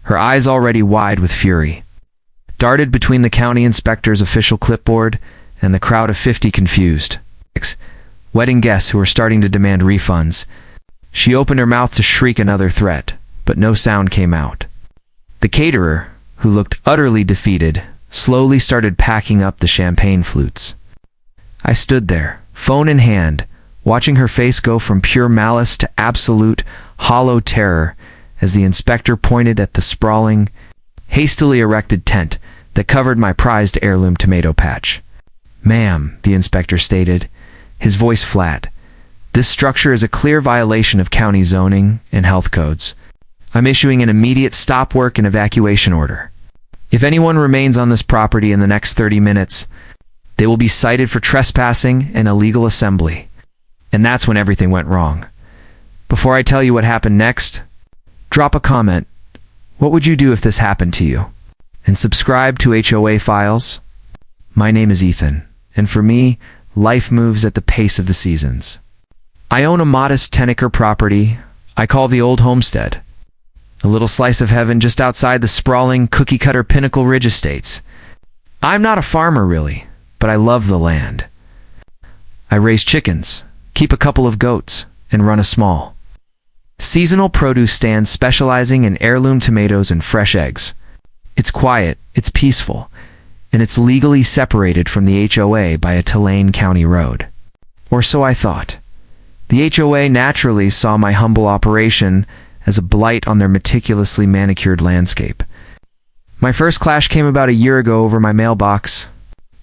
her eyes already wide with fury, darted between the county inspector's official clipboard and the crowd of 50 confused, wedding guests who were starting to demand refunds. She opened her mouth to shriek another threat, but no sound came out. The caterer, who looked utterly defeated, slowly started packing up the champagne flutes. I stood there, phone in hand, watching her face go from pure malice to absolute, hollow terror as the inspector pointed at the sprawling, hastily erected tent that covered my prized heirloom tomato patch. "Ma'am," the inspector stated, his voice flat, "this structure is a clear violation of county zoning and health codes. I'm issuing an immediate stop work and evacuation order. If anyone remains on this property in the next 30 minutes, they will be cited for trespassing and illegal assembly." And that's when everything went wrong. Before I tell you what happened next, drop a comment. What would you do if this happened to you? And subscribe to HOA Files. My name is Ethan, and for me, life moves at the pace of the seasons. I own a modest 10-acre property I call the Old Homestead, a little slice of heaven just outside the sprawling, cookie-cutter Pinnacle Ridge estates. I'm not a farmer, really, but I love the land. I raise chickens, keep a couple of goats, and run a small seasonal produce stand specializing in heirloom tomatoes and fresh eggs. It's quiet, it's peaceful, and it's legally separated from the HOA by a Tulane County road. Or so I thought. The HOA naturally saw my humble operation as a blight on their meticulously manicured landscape. My first clash came about a year ago over my mailbox.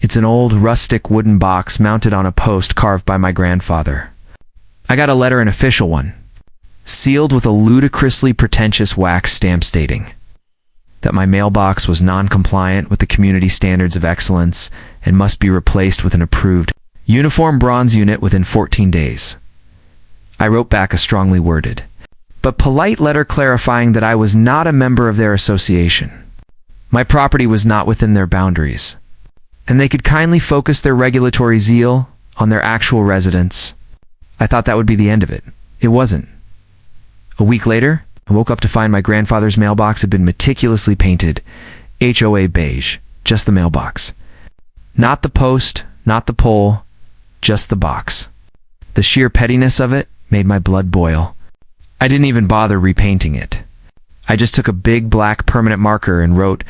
It's an old, rustic wooden box mounted on a post carved by my grandfather. I got a letter, an official one, sealed with a ludicrously pretentious wax stamp stating that my mailbox was non-compliant with the community standards of excellence and must be replaced with an approved uniform bronze unit within 14 days. I wrote back a strongly worded, but polite letter clarifying that I was not a member of their association. My property was not within their boundaries, and they could kindly focus their regulatory zeal on their actual residents. I thought that would be the end of it. It wasn't. A week later, I woke up to find my grandfather's mailbox had been meticulously painted HOA beige, just the mailbox. Not the post, not the pole, just the box. The sheer pettiness of it made my blood boil. I didn't even bother repainting it. I just took a big black permanent marker and wrote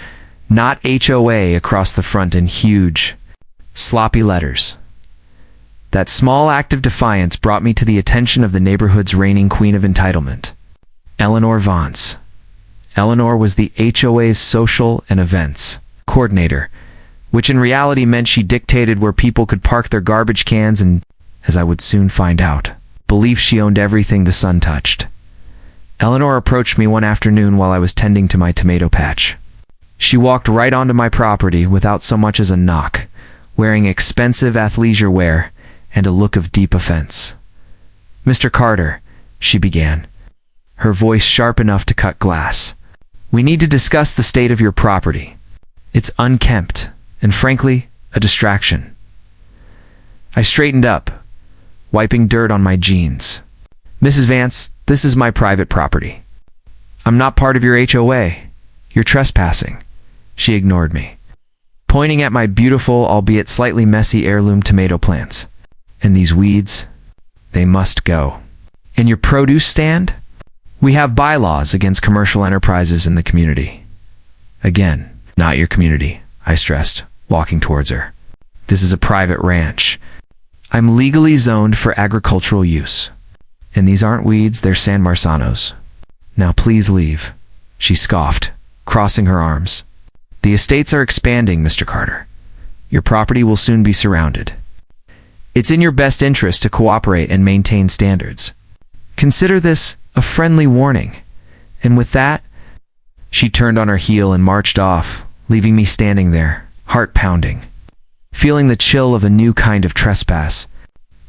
"Not HOA" across the front in huge, sloppy letters. That small act of defiance brought me to the attention of the neighborhood's reigning queen of entitlement, Eleanor Vance. Eleanor was the HOA's social and events coordinator, which in reality meant she dictated where people could park their garbage cans and, as I would soon find out, believed she owned everything the sun touched. Eleanor approached me one afternoon while I was tending to my tomato patch. She walked right onto my property without so much as a knock, wearing expensive athleisure wear and a look of deep offense. "Mr. Carter," she began, her voice sharp enough to cut glass, "we need to discuss the state of your property. It's unkempt, and frankly, a distraction." I straightened up, wiping dirt on my jeans. "Mrs. Vance, this is my private property. I'm not part of your HOA. You're trespassing." She ignored me, pointing at my beautiful, albeit slightly messy heirloom tomato plants. "And these weeds, they must go. And your produce stand? We have bylaws against commercial enterprises in the community." "Again, not your community," I stressed, walking towards her. "This is a private ranch. I'm legally zoned for agricultural use. And these aren't weeds, they're San Marsanos. Now please leave," she scoffed, crossing her arms. "The estates are expanding, Mr. Carter. Your property will soon be surrounded. It's in your best interest to cooperate and maintain standards. Consider this a friendly warning." And with that, she turned on her heel and marched off, leaving me standing there, heart pounding, feeling the chill of a new kind of trespass.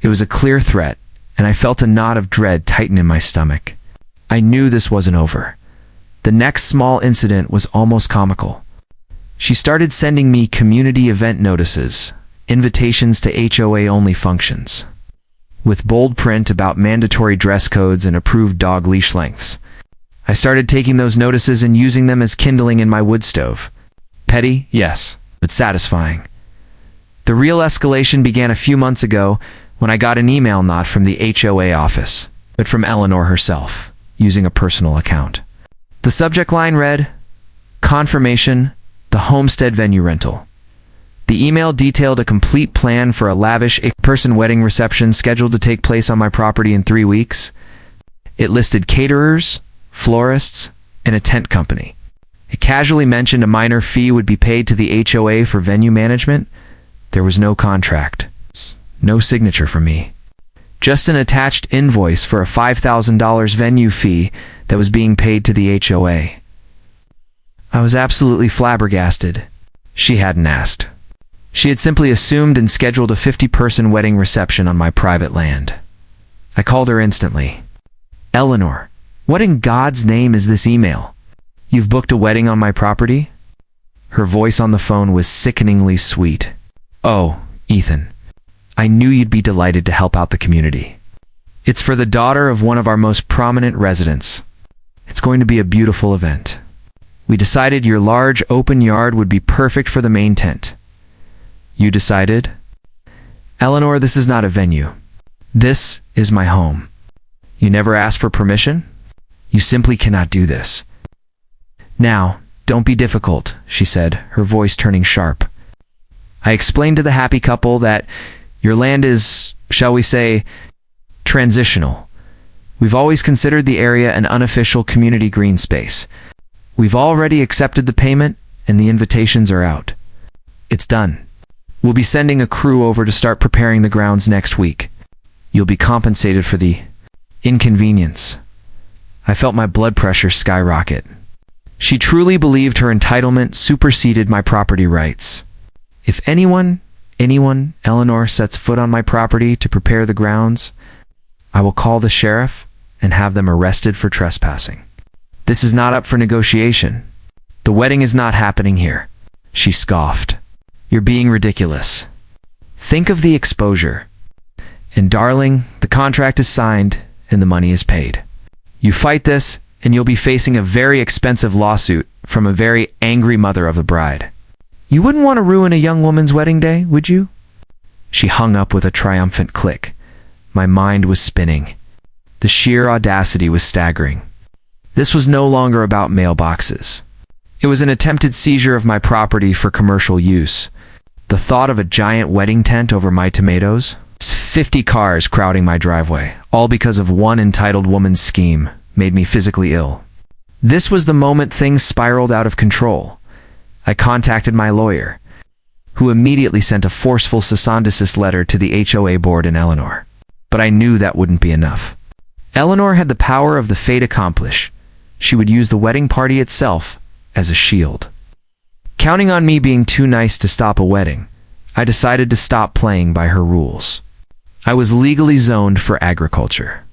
It was a clear threat, and I felt a knot of dread tighten in my stomach. I knew this wasn't over. The next small incident was almost comical. She started sending me community event notices, invitations to HOA-only functions, with bold print about mandatory dress codes and approved dog leash lengths. I started taking those notices and using them as kindling in my wood stove. Petty, yes, but satisfying. The real escalation began a few months ago when I got an email not from the HOA office, but from Eleanor herself, using a personal account. The subject line read, "Confirmation, the homestead venue rental." The email detailed a complete plan for a lavish eight-person wedding reception scheduled to take place on my property in 3 weeks. It listed caterers, florists, and a tent company. It casually mentioned a minor fee would be paid to the HOA for venue management. There was no contract, no signature from me. Just an attached invoice for a $5,000 venue fee that was being paid to the HOA. I was absolutely flabbergasted. She hadn't asked. She had simply assumed and scheduled a 50-person wedding reception on my private land. I called her instantly. "Eleanor, what in God's name is this email? You've booked a wedding on my property?" Her voice on the phone was sickeningly sweet. "Oh, Ethan, I knew you'd be delighted to help out the community. It's for the daughter of one of our most prominent residents. It's going to be a beautiful event. We decided your large open yard would be perfect for the main tent." "You decided?" "Eleanor, this is not a venue. This is my home. You never asked for permission? You simply cannot do this." "Now, don't be difficult," she said, her voice turning sharp. I explained to the happy couple that your land is, shall we say, transitional. We've always considered the area an unofficial community green space. We've already accepted the payment, and the invitations are out. It's done. We'll be sending a crew over to start preparing the grounds next week. You'll be compensated for the inconvenience. I felt my blood pressure skyrocket. She truly believed her entitlement superseded my property rights. If anyone, Eleanor, sets foot on my property to prepare the grounds, I will call the sheriff and have them arrested for trespassing. This is not up for negotiation. The wedding is not happening here." She scoffed. "You're being ridiculous. Think of the exposure. And darling, the contract is signed and the money is paid. You fight this and you'll be facing a very expensive lawsuit from a very angry mother of the bride. You wouldn't want to ruin a young woman's wedding day, would you?" She hung up with a triumphant click. My mind was spinning. The sheer audacity was staggering. This was no longer about mailboxes. It was an attempted seizure of my property for commercial use. The thought of a giant wedding tent over my tomatoes, 50 cars crowding my driveway, all because of one entitled woman's scheme, made me physically ill. This was the moment things spiraled out of control. I contacted my lawyer, who immediately sent a forceful cease and desist letter to the HOA board and Eleanor. But I knew that wouldn't be enough. Eleanor had the power of the fait accompli. She would use the wedding party itself as a shield. Counting on me being too nice to stop a wedding, I decided to stop playing by her rules. I was legally zoned for agriculture.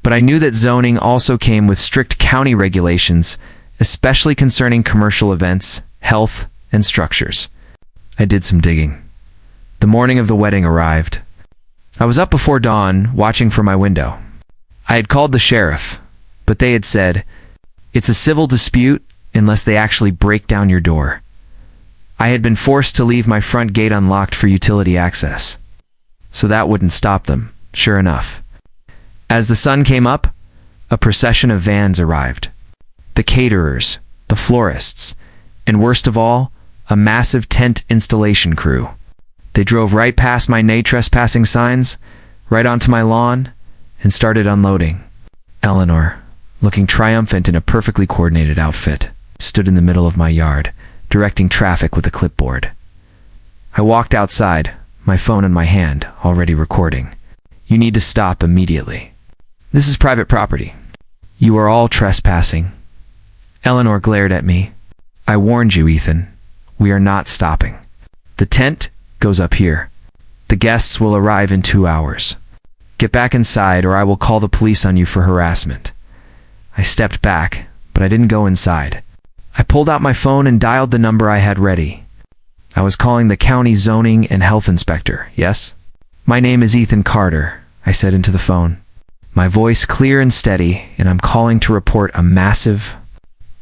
But I knew that zoning also came with strict county regulations, especially concerning commercial events, health, and structures. I did some digging. The morning of the wedding arrived. I was up before dawn, watching from my window. I had called the sheriff, but they had said, "It's a civil dispute unless they actually break down your door." I had been forced to leave my front gate unlocked for utility access. So that wouldn't stop them, sure enough. As the sun came up, a procession of vans arrived. The caterers, the florists, and worst of all, a massive tent installation crew. They drove right past my no trespassing signs, right onto my lawn, and started unloading. Eleanor, looking triumphant in a perfectly coordinated outfit, stood in the middle of my yard, directing traffic with a clipboard. I walked outside, my phone in my hand, already recording. "You need to stop immediately. This is private property. You are all trespassing." Eleanor glared at me. "I warned you, Ethan. We are not stopping. The tent goes up here. The guests will arrive in 2 hours. Get back inside or I will call the police on you for harassment." I stepped back, but I didn't go inside. I pulled out my phone and dialed the number I had ready. I was calling the county zoning and health inspector, yes? "My name is Ethan Carter," I said into the phone. my voice clear and steady, and I'm calling to report a massive,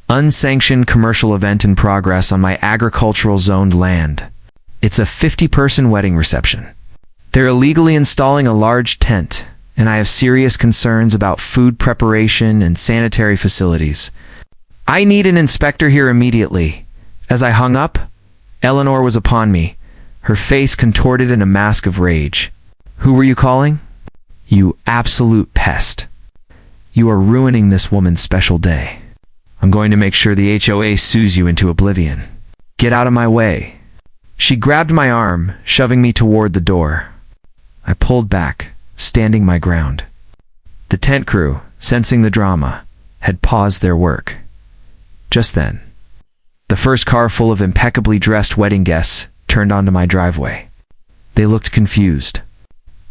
unsanctioned commercial event in progress on my agricultural zoned land. It's a 50-person wedding reception. They're illegally installing a large tent, and I have serious concerns about food preparation and sanitary facilities. I need an inspector here immediately. As I hung up, Eleanor was upon me, her face contorted in a mask of rage. Who were you calling? You absolute pest. You are ruining this woman's special day. I'm going to make sure the HOA sues you into oblivion. Get out of my way. She grabbed my arm, shoving me toward the door. I pulled back, standing my ground. The tent crew, sensing the drama, had paused their work. Just then, the first car full of impeccably dressed wedding guests turned onto my driveway. They looked confused.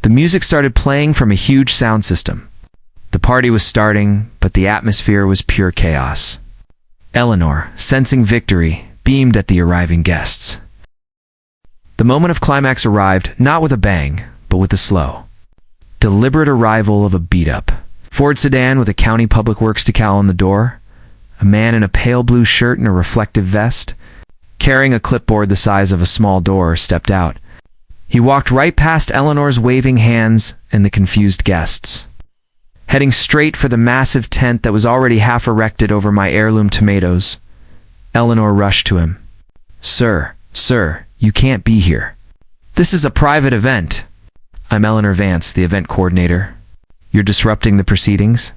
The music started playing from a huge sound system. The party was starting, but the atmosphere was pure chaos. Eleanor, sensing victory, beamed at the arriving guests. The moment of climax arrived, not with a bang, but with a slow, deliberate arrival of a beat-up Ford sedan with a county public works decal on the door, a man in a pale blue shirt and a reflective vest, carrying a clipboard the size of a small door, stepped out. He walked right past Eleanor's waving hands and the confused guests. Heading straight for the massive tent that was already half erected over my heirloom tomatoes, Eleanor rushed to him. Sir, you can't be here. This is a private event. I'm Eleanor Vance, the event coordinator. You're disrupting the proceedings?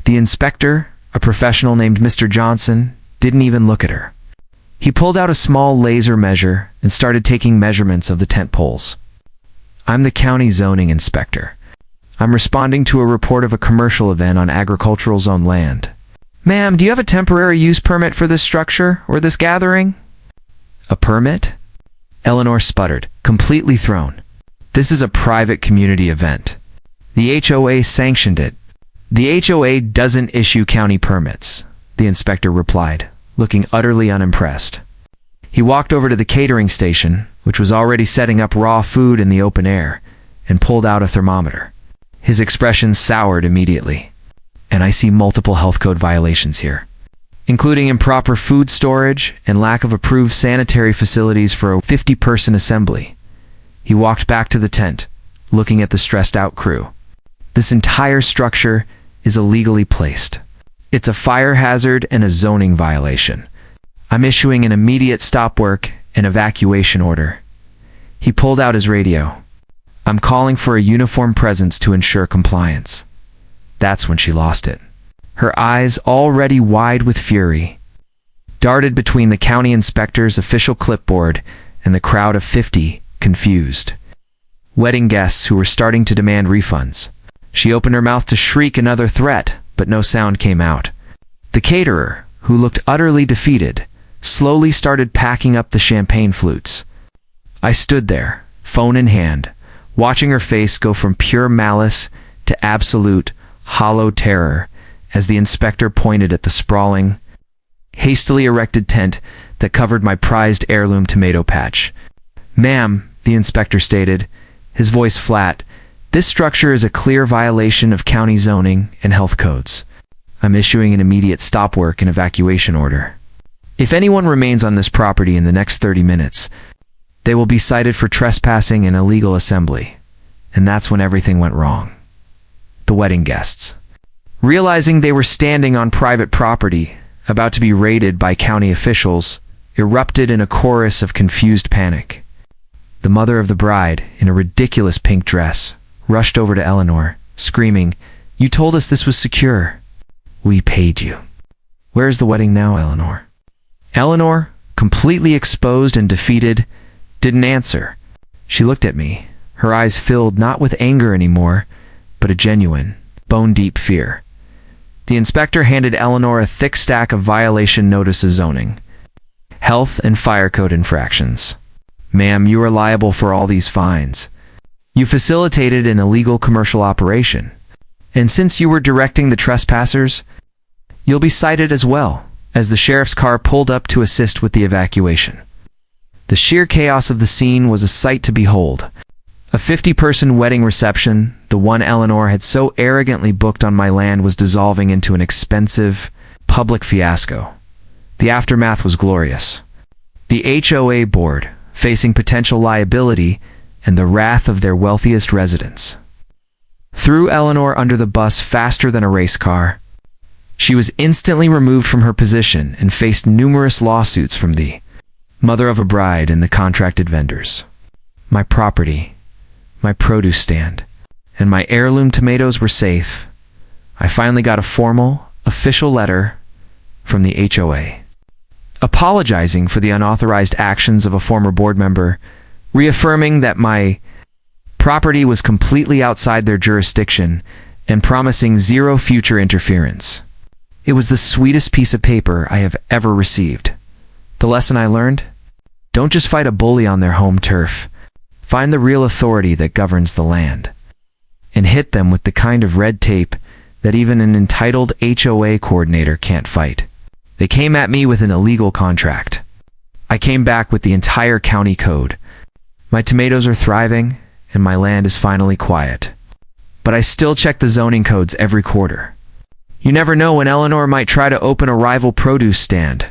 The inspector, a professional named Mr. Johnson, didn't even look at her. He pulled out a small laser measure and started taking measurements of the tent poles. I'm the county zoning inspector. I'm responding to a report of a commercial event on agricultural zone land. Ma'am, do you have a temporary use permit for this structure or this gathering? A permit? Eleanor sputtered, completely thrown. This is a private community event. The HOA sanctioned it. The HOA doesn't issue county permits, the inspector replied, looking utterly unimpressed. He walked over to the catering station, which was already setting up raw food in the open air, and pulled out a thermometer. His expression soured immediately. And I see multiple health code violations here, including improper food storage and lack of approved sanitary facilities for a 50-person assembly. He walked back to the tent, looking at the stressed-out crew. This entire structure is illegally placed. It's a fire hazard and a zoning violation. I'm issuing an immediate stop work and evacuation order. He pulled out his radio. I'm calling for a uniform presence to ensure compliance. That's when she lost it. Her eyes, already wide with fury, darted between the county inspector's official clipboard and the crowd of 50 confused wedding guests who were starting to demand refunds. She opened her mouth to shriek another threat, but no sound came out. The caterer, who looked utterly defeated, slowly started packing up the champagne flutes. I stood there, phone in hand, watching her face go from pure malice to absolute, hollow terror as the inspector pointed at the sprawling, hastily erected tent that covered my prized heirloom tomato patch. Ma'am, the inspector stated, his voice flat, this structure is a clear violation of county zoning and health codes. I'm issuing an immediate stop work and evacuation order. If anyone remains on this property in the next 30 minutes, they will be cited for trespassing and illegal assembly. And that's when everything went wrong. The wedding guests, realizing they were standing on private property, about to be raided by county officials, erupted in a chorus of confused panic. The mother of the bride, in a ridiculous pink dress, rushed over to Eleanor, screaming, "You told us this was secure. We paid you. Where is the wedding now, Eleanor?" Eleanor, completely exposed and defeated, didn't answer. She looked at me, her eyes filled not with anger anymore, but a genuine, bone-deep fear. The inspector handed Eleanor a thick stack of violation notices zoning, health and fire code infractions. Ma'am, you are liable for all these fines. You facilitated an illegal commercial operation. And since you were directing the trespassers, you'll be cited as well, as the sheriff's car pulled up to assist with the evacuation. The sheer chaos of the scene was a sight to behold. A 50-person wedding reception, the one Eleanor had so arrogantly booked on my land, was dissolving into an expensive, public fiasco. The aftermath was glorious. The HOA board, facing potential liability and the wrath of their wealthiest residents, threw Eleanor under the bus faster than a race car. She was instantly removed from her position and faced numerous lawsuits from the mother of a bride and the contracted vendors. My property, my produce stand, and my heirloom tomatoes were safe. I finally got a formal, official letter from the HOA, apologizing for the unauthorized actions of a former board member, reaffirming that my property was completely outside their jurisdiction, and promising zero future interference. It was the sweetest piece of paper I have ever received. The lesson I learned? Don't just fight a bully on their home turf. Find the real authority that governs the land, and hit them with the kind of red tape that even an entitled HOA coordinator can't fight. They came at me with an illegal contract. I came back with the entire county code. My tomatoes are thriving, and my land is finally quiet. But I still check the zoning codes every quarter. You never know when Eleanor might try to open a rival produce stand.